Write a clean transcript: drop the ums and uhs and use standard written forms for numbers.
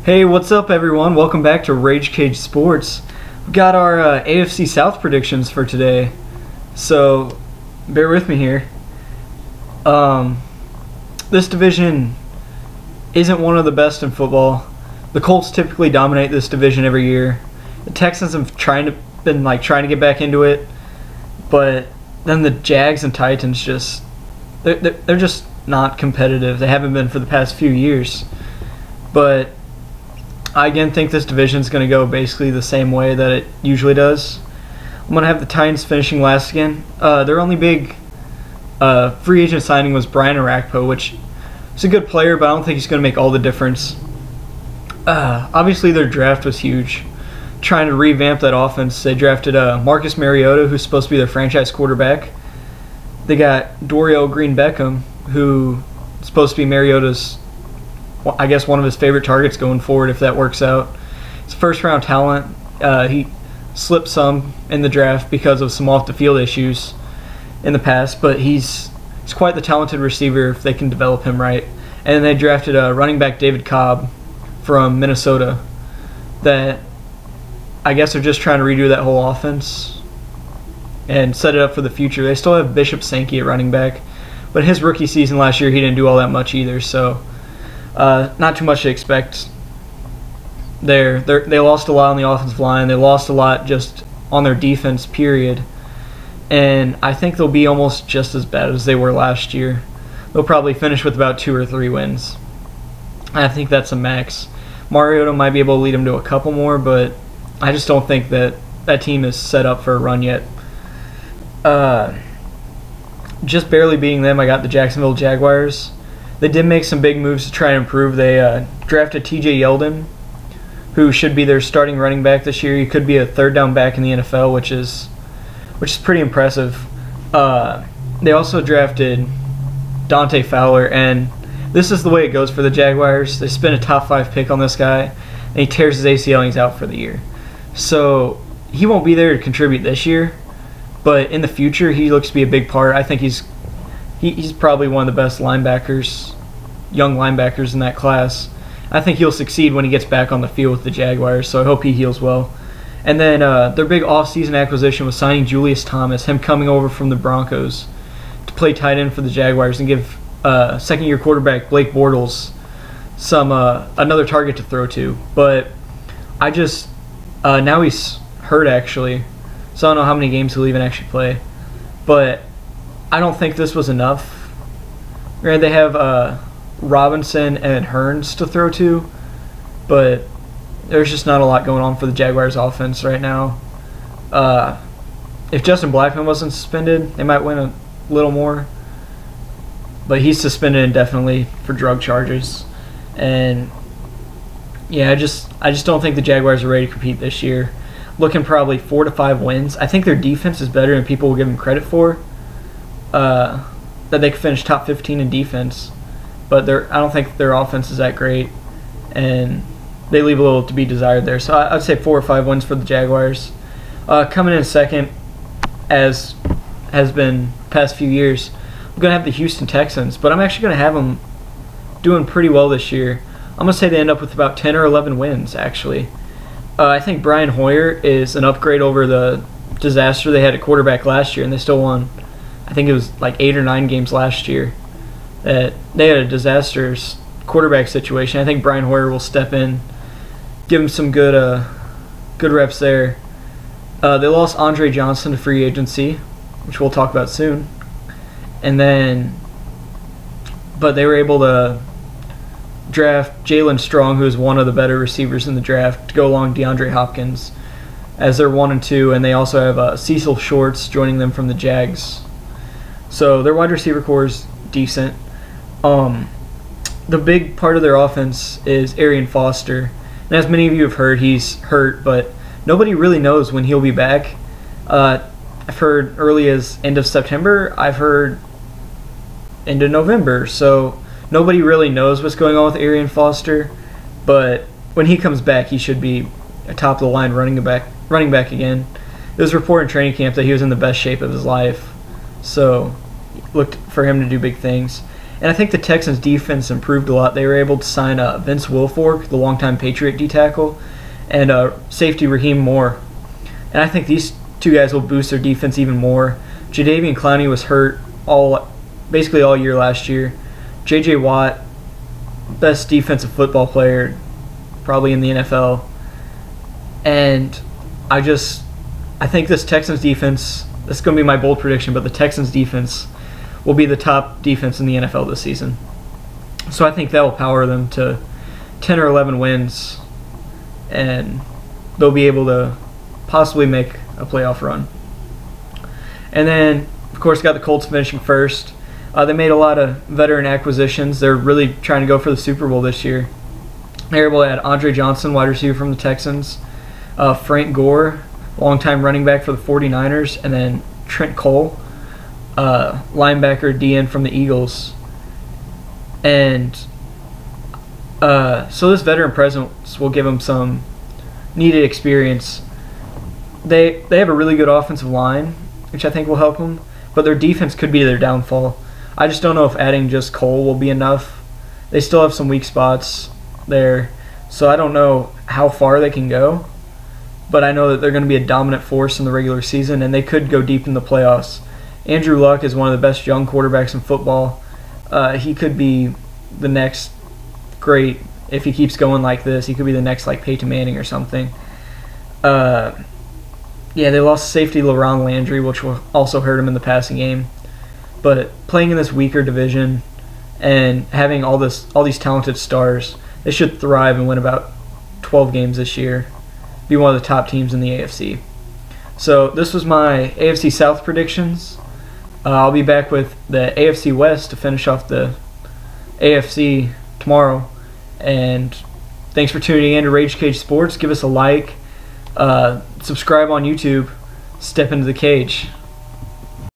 Hey, what's up everyone? Welcome back to RageCage Sports. We've got our AFC South predictions for today, so bear with me here. This division isn't one of the best in football. The Colts typically dominate this division every year. The Texans have been trying to get back into it, but then the Jags and Titans they're just not competitive. They haven't been for the past few years. But I again think this division is going to go basically the same way that it usually does. I'm going to have the Titans finishing last again. Their only big free agent signing was Brian Arakpo, which is a good player, but I don't think he's going to make all the difference. Obviously, their draft was huge. Trying to revamp that offense, they drafted Marcus Mariota, who's supposed to be their franchise quarterback. They got Dorial Green-Beckham, who is supposed to be Mariota's, I guess, one of his favorite targets going forward if that works out. He's first-round talent. He slipped some in the draft because of some off-the-field issues in the past, but he's quite the talented receiver if they can develop him right. And they drafted running back David Cobb from Minnesota that I guess they're just trying to redo that whole offense and set it up for the future. They still have Bishop Sankey at running back, but his rookie season last year he didn't do all that much either, so not too much to expect there. They lost a lot on the offensive line. They lost a lot just on their defense, period. And I think they'll be almost just as bad as they were last year. They'll probably finish with about 2 or 3 wins. I think that's a max. Mariota might be able to lead them to a couple more, but I just don't think that team is set up for a run yet. Just barely beating them, I got the Jacksonville Jaguars. They did make some big moves to try and improve. They drafted T.J. Yeldon, who should be their starting running back this year. He could be a third down back in the NFL, which is pretty impressive. They also drafted Dante Fowler, and this is the way it goes for the Jaguars. They spend a top 5 pick on this guy, and he tears his ACL and he's out for the year. So he won't be there to contribute this year, but in the future he looks to be a big part. I think he's probably one of the best linebackers, young linebackers in that class. I think he'll succeed when he gets back on the field with the Jaguars, so I hope he heals well. And then their big offseason acquisition was signing Julius Thomas, him coming over from the Broncos to play tight end for the Jaguars and give second-year quarterback Blake Bortles another target to throw to. But now he's hurt actually, so I don't know how many games he'll even actually play. But I don't think this was enough. Right, they have Robinson and Hearns to throw to, but there's just not a lot going on for the Jaguars offense right now. If Justin Blackmon wasn't suspended, they might win a little more. But he's suspended indefinitely for drug charges. And yeah, I just don't think the Jaguars are ready to compete this year. Looking probably 4 to 5 wins. I think their defense is better than people will give them credit for. That they could finish top 15 in defense. But I don't think their offense is that great. And they leave a little to be desired there. So I'd say 4 or 5 wins for the Jaguars. Coming in second, as has been past few years, I'm going to have the Houston Texans. But I'm actually going to have them doing pretty well this year. I'm going to say they end up with about 10 or 11 wins, actually. I think Brian Hoyer is an upgrade over the disaster they had at quarterback last year, and they still won. I think it was like 8 or 9 games last year that they had a disastrous quarterback situation. I think Brian Hoyer will step in, give him some good reps there. They lost Andre Johnson to free agency, which we'll talk about soon. But they were able to draft Jalen Strong, who is one of the better receivers in the draft, to go along DeAndre Hopkins as their 1 and 2, and they also have Cecil Shorts joining them from the Jags. So their wide receiver core is decent. The big part of their offense is Arian Foster. And as many of you have heard, he's hurt, but nobody really knows when he'll be back. I've heard early as end of September. I've heard end of November. So nobody really knows what's going on with Arian Foster. But when he comes back, he should be a top-of-the-line running back again. It was reported in training camp that he was in the best shape of his life. So looked for him to do big things. And I think the Texans' defense improved a lot. They were able to sign Vince Wilfork, the longtime Patriot D tackle, and safety Raheem Moore. And I think these two guys will boost their defense even more. Jadeveon Clowney was hurt basically all year last year. J.J. Watt, best defensive football player probably in the NFL. And I think this Texans defense, this is going to be my bold prediction, but the Texans defense will be the top defense in the NFL this season. So I think that will power them to 10 or 11 wins, and they'll be able to possibly make a playoff run. And then, of course, got the Colts finishing first. They made a lot of veteran acquisitions. They're really trying to go for the Super Bowl this year. They were able to add Andre Johnson, wide receiver from the Texans, Frank Gore, longtime running back for the 49ers, and then Trent Cole, linebacker DN from the Eagles. And so this veteran presence will give them some needed experience. They have a really good offensive line, which I think will help them, but their defense could be their downfall. I just don't know if adding just Cole will be enough. They still have some weak spots there, so I don't know how far they can go, but I know that they're going to be a dominant force in the regular season, and they could go deep in the playoffs. Andrew Luck is one of the best young quarterbacks in football. He could be the next great, if he keeps going like this, he could be the next like Peyton Manning or something. Yeah, they lost safety LaRon Landry, which will also hurt him in the passing game. But playing in this weaker division and having all these talented stars, they should thrive and win about 12 games this year. Be one of the top teams in the AFC. So this was my AFC South predictions. I'll be back with the AFC West to finish off the AFC tomorrow. And thanks for tuning in to RageCage Sports. Give us a like. Subscribe on YouTube. Step into the cage.